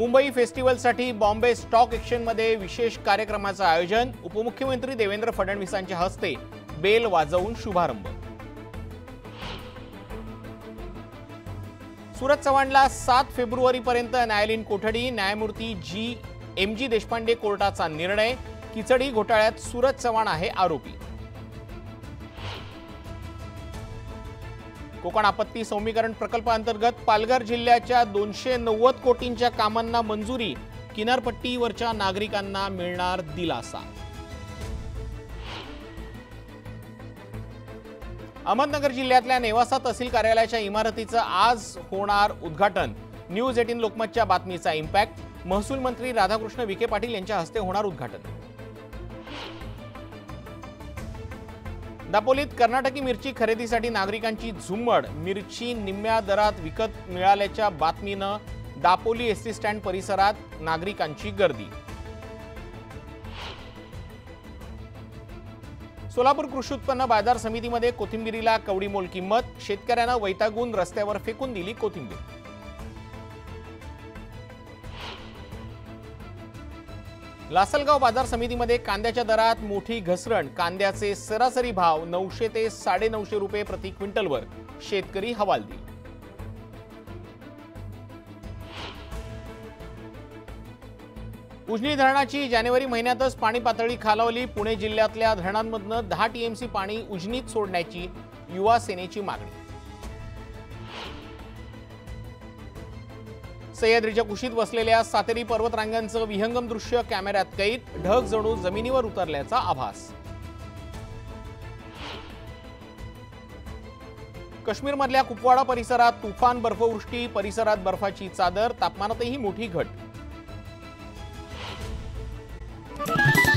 मुंबई फेस्टिवलसाठी बॉम्बे स्टॉक एक्सचेंजमध्ये विशेष कार्यक्रमाचं आयोजन। उपमुख्यमंत्री देवेंद्र फडणवीसांच्या हस्ते बेल वाजवून शुभारंभ। सूरज चव्हाणला 7 फेब्रुवारीपर्यंत न्यायालयीन कोठडी। न्यायमूर्ती एम जी देशपांडे कोर्टाचा निर्णय। खिचडी घोटाळ्यात सूरज चव्हाण आहे आरोपी। कोकण आपत्ती सौम्यीकरण प्रकल्पांतर्गत पालघर जिल्ह्याच्या 290 कोटींच्या कामांना मंजुरी। किनारपट्टीवरच्या नागरिकांना मिळणार दिलासा। अहमदनगर जिल्ह्यातल्या नेवासा तहसील कार्यालयाच्या इमारतीचं आज होणार उद्घाटन। न्यूज 18 लोकमतच्या बातमीचा इम्पॅक्ट। महसूल मंत्री राधाकृष्ण विखे पाटील यांच्या हस्ते होणार उद्घाटन। दापोलीत कर्नाटकी मिरची खरेदीसाठी नागरिकांची झुंबड। मिरची निम्म्या दरात विकत मिळाल्याच्या बातमीनं दापोली एसटी स्टँड परिसरात नागरिकांची गर्दी। सोलापूर कृषी उत्पन्न बाजार समितीमध्ये कोथिंबिरीला कवडीमोल किंमत। शेतकऱ्यांना वैतागून रस्त्यावर फेकून दिली कोथिंबीर। लासलगाव बाजार समितीमध्ये कांद्याच्या दरात मोठी घसरण। कांद्याचे सरासरी भाव 900 ते 950 रुपये प्रति क्विंटलवर शेतकरी हवालदिल। उजनी धरणाची जानेवारी महिन्यातच पाणी पातळी खालावली। पुणे जिल्ह्यातल्या धरणांमधनं 10 टीएमसी पाणी उजनीत सोडण्याची युवा सेनेची मागणी। सह्याद्रीच्या कुशीत वसलेल्या सातेरी पर्वतरांगांचं विहंगम दृश्य कॅमेऱ्यात कैद। ढग जणू जमिनीवर उतरल्याचा आभास। काश्मीरमधल्या कुपवाडा परिसरात तुफान बर्फवृष्टी। परिसरात बर्फाची चादर। तापमानातही मोठी घट।